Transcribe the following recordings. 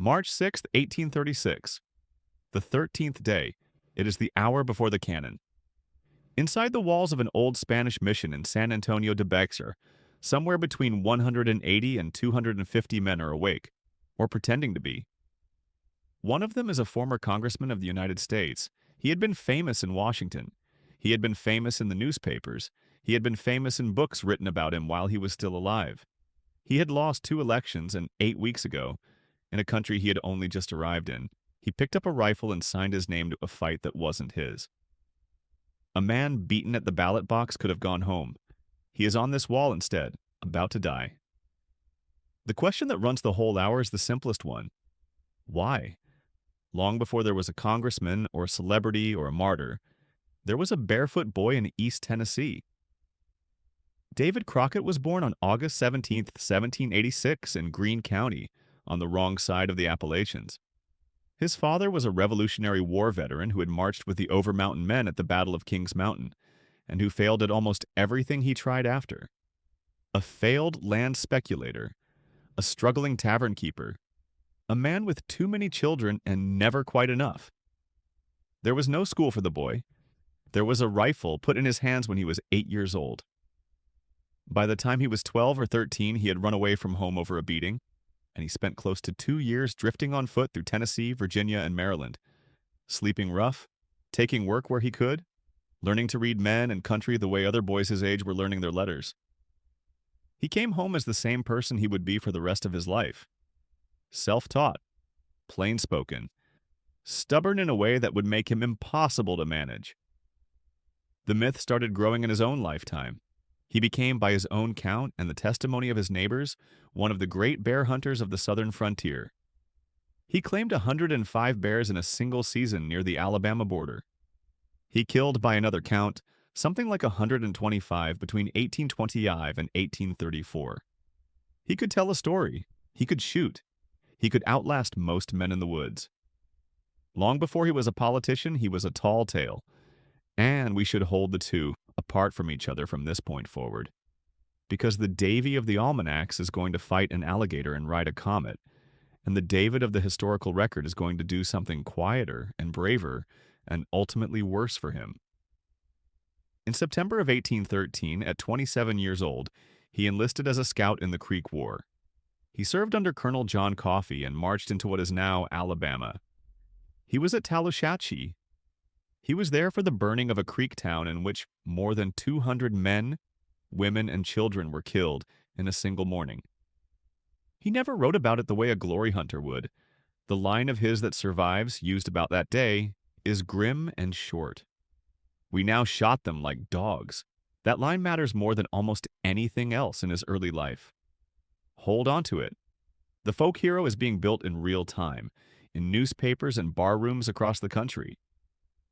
March 6th, 1836. The 13th day. It is the hour before the cannon. Inside the walls of an old Spanish mission in San Antonio de Bexar, somewhere between 180 and 250 men are awake, or pretending to be. One of them is a former congressman of the United States. He had been famous in Washington. He had been famous in the newspapers. He had been famous in books written about him while he was still alive. He had lost 2 elections, and 8 weeks ago, in a country he had only just arrived in, he picked up a rifle and signed his name to a fight that wasn't his. A man beaten at the ballot box could have gone home. He is on this wall instead, about to die. The question that runs the whole hour is the simplest one. Why? Long before there was a congressman or a celebrity or a martyr, there was a barefoot boy in East Tennessee. David Crockett was born on August 17th, 1786 in Greene County, on the wrong side of the Appalachians. His father was a Revolutionary War veteran who had marched with the Over-Mountain Men at the Battle of Kings Mountain, and who failed at almost everything he tried after. A failed land speculator, a struggling tavern keeper, a man with too many children and never quite enough. There was no school for the boy. There was a rifle put in his hands when he was 8 years old. By the time he was 12 or 13, he had run away from home over a beating, and he spent close to 2 years drifting on foot through Tennessee, Virginia, and Maryland, sleeping rough, taking work where he could, learning to read men and country the way other boys his age were learning their letters. He came home as the same person he would be for the rest of his life. Self-taught, plain-spoken, stubborn in a way that would make him impossible to manage. The myth started growing in his own lifetime. He became, by his own count and the testimony of his neighbors, one of the great bear hunters of the southern frontier. He claimed 105 bears in a single season near the Alabama border. He killed, by another count, something like 125 between 1825 and 1834. He could tell a story. He could shoot. He could outlast most men in the woods. Long before he was a politician, he was a tall tale, and we should hold the two apart from each other from this point forward, because the Davy of the almanacs is going to fight an alligator and ride a comet, and the David of the historical record is going to do something quieter and braver and ultimately worse for him. In September of 1813, at 27 years old, he enlisted as a scout in the Creek War. He served under Colonel John Coffee and marched into what is now Alabama. He was at TSHA. He was there for the burning of a creek town in which more than 200 men, women, and children were killed in a single morning. He never wrote about it the way a glory hunter would. The line of his that survives, used about that day, is grim and short. "We now shot them like dogs." That line matters more than almost anything else in his early life. Hold on to it. The folk hero is being built in real time, in newspapers and bar rooms across the country.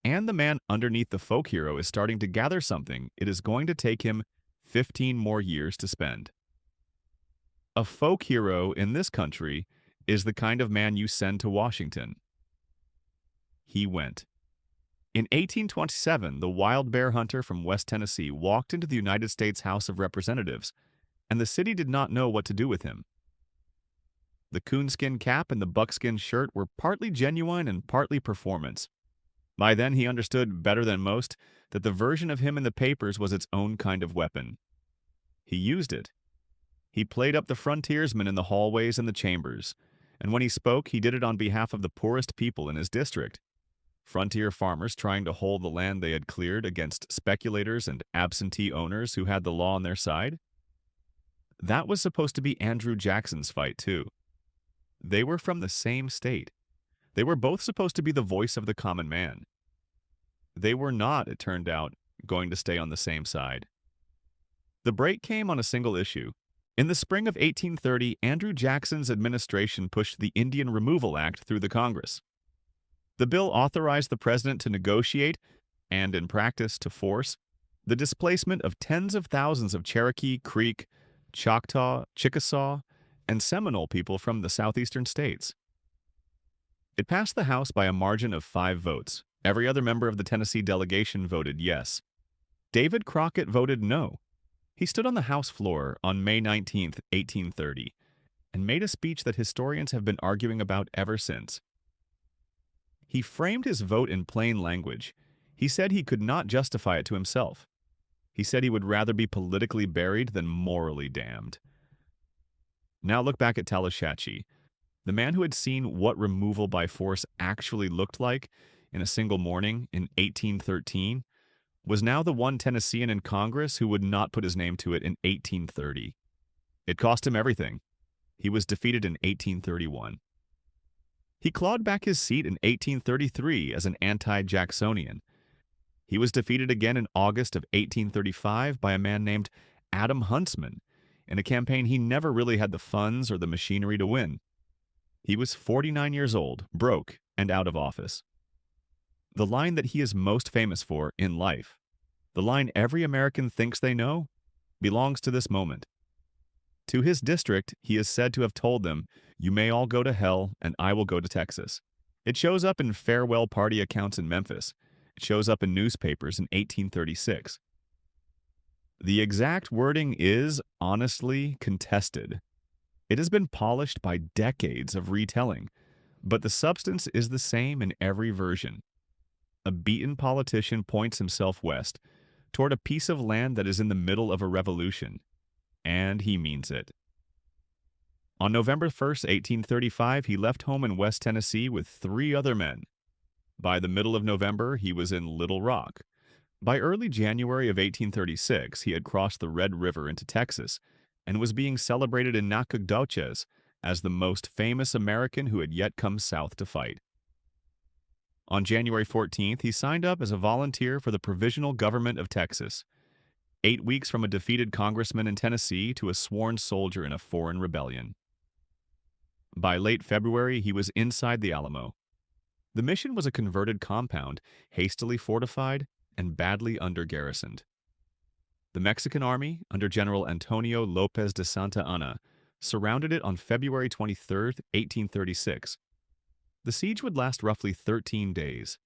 And the man underneath the folk hero is starting to gather something it is going to take him 15 more years to spend. A folk hero in this country is the kind of man you send to Washington. He went. In 1827, the wild bear hunter from West Tennessee walked into the United States House of Representatives, and the city did not know what to do with him. The coonskin cap and the buckskin shirt were partly genuine and partly performance. By then, he understood better than most that the version of him in the papers was its own kind of weapon. He used it. He played up the frontiersman in the hallways and the chambers, and when he spoke, he did it on behalf of the poorest people in his district. Frontier farmers trying to hold the land they had cleared against speculators and absentee owners who had the law on their side. That was supposed to be Andrew Jackson's fight, too. They were from the same state. They were both supposed to be the voice of the common man. They were not, it turned out, going to stay on the same side. The break came on a single issue. In the spring of 1830, Andrew Jackson's administration pushed the Indian Removal Act through the Congress. The bill authorized the president to negotiate, and in practice to force, the displacement of tens of thousands of Cherokee, Creek, Choctaw, Chickasaw, and Seminole people from the southeastern states. It passed the House by a margin of 5 votes. Every other member of the Tennessee delegation voted yes. David Crockett voted no. He stood on the House floor on May 19, 1830, and made a speech that historians have been arguing about ever since. He framed his vote in plain language. He said he could not justify it to himself. He said he would rather be politically buried than morally damned. Now look back at TSHA, the man who had seen what removal by force actually looked like in a single morning in 1813, was now the one Tennessean in Congress who would not put his name to it in 1830. It cost him everything. He was defeated in 1831. He clawed back his seat in 1833 as an anti-Jacksonian. He was defeated again in August of 1835 by a man named Adam Huntsman in a campaign he never really had the funds or the machinery to win. He was 49 years old, broke, and out of office. The line that he is most famous for in life, the line every American thinks they know, belongs to this moment. To his district, he is said to have told them, "You may all go to hell, and I will go to Texas." It shows up in farewell party accounts in Memphis. It shows up in newspapers in 1836. The exact wording is, honestly, contested. It has been polished by decades of retelling, but the substance is the same in every version. A beaten politician points himself west, toward a piece of land that is in the middle of a revolution, and he means it. On November 1st, 1835, he left home in West Tennessee with 3 other men. By the middle of November, he was in Little Rock. By early January of 1836, he had crossed the Red River into Texas and was being celebrated in Nacogdoches as the most famous American who had yet come south to fight. On January 14th, he signed up as a volunteer for the Provisional Government of Texas, 8 weeks from a defeated congressman in Tennessee to a sworn soldier in a foreign rebellion. By late February, he was inside the Alamo. The mission was a converted compound, hastily fortified and badly under-garrisoned. The Mexican army, under General Antonio Lopez de Santa Anna, surrounded it on February 23, 1836. The siege would last roughly 13 days.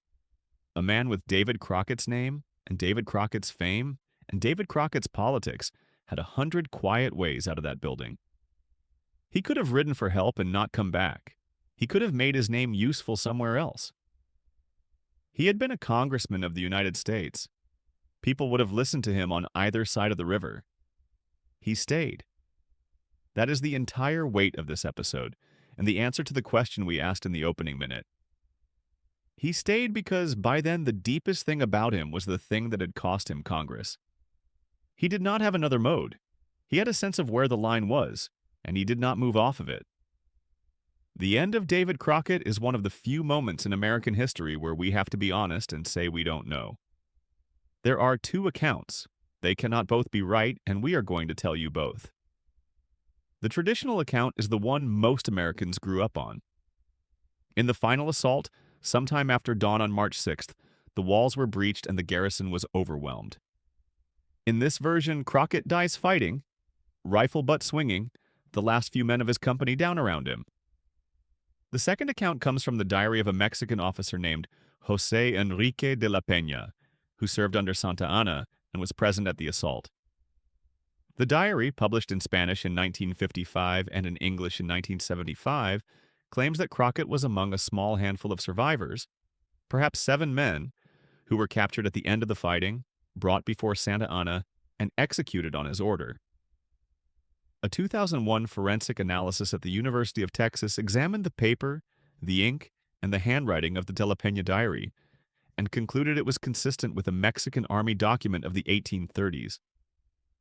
A man with David Crockett's name and David Crockett's fame and David Crockett's politics had 100 quiet ways out of that building. He could have ridden for help and not come back. He could have made his name useful somewhere else. He had been a congressman of the United States. People would have listened to him on either side of the river. He stayed. That is the entire weight of this episode, and the answer to the question we asked in the opening minute. He stayed because by then the deepest thing about him was the thing that had cost him Congress. He did not have another mode. He had a sense of where the line was, and he did not move off of it. The end of David Crockett is one of the few moments in American history where we have to be honest and say we don't know. There are 2 accounts. They cannot both be right, and we are going to tell you both. The traditional account is the one most Americans grew up on. In the final assault, sometime after dawn on March 6th, the walls were breached and the garrison was overwhelmed. In this version, Crockett dies fighting, rifle butt swinging, the last few men of his company down around him. The second account comes from the diary of a Mexican officer named José Enrique de la Peña, who served under Santa Anna and was present at the assault. The diary, published in Spanish in 1955 and in English in 1975, claims that Crockett was among a small handful of survivors, perhaps 7 men, who were captured at the end of the fighting, brought before Santa Anna, and executed on his order. A 2001 forensic analysis at the University of Texas examined the paper, the ink, and the handwriting of the De la Peña diary, and concluded it was consistent with a Mexican army document of the 1830s.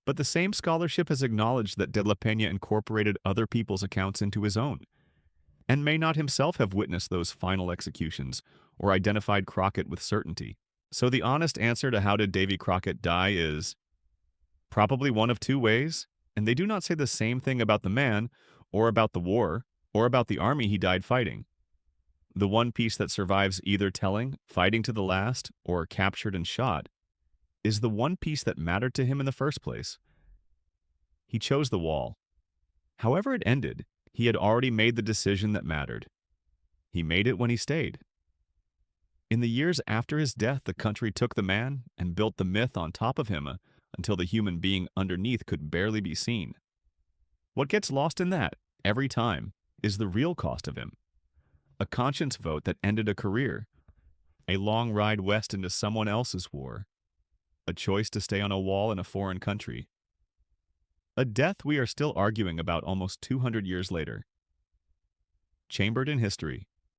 But the same scholarship has acknowledged that De la Peña incorporated other people's accounts into his own, and may not himself have witnessed those final executions or identified Crockett with certainty. So the honest answer to how did Davy Crockett die is probably one of 2 ways, and they do not say the same thing about the man, or about the war, or about the army he died fighting. The one piece that survives either telling, fighting to the last, or captured and shot, is the one piece that mattered to him in the first place. He chose the wall. However it ended, he had already made the decision that mattered. He made it when he stayed. In the years after his death, the country took the man and built the myth on top of him until the human being underneath could barely be seen. What gets lost in that every time is the real cost of him. A conscience vote that ended a career, a long ride west into someone else's war, a choice to stay on a wall in a foreign country. A death we are still arguing about almost 200 years later. Chambered in history.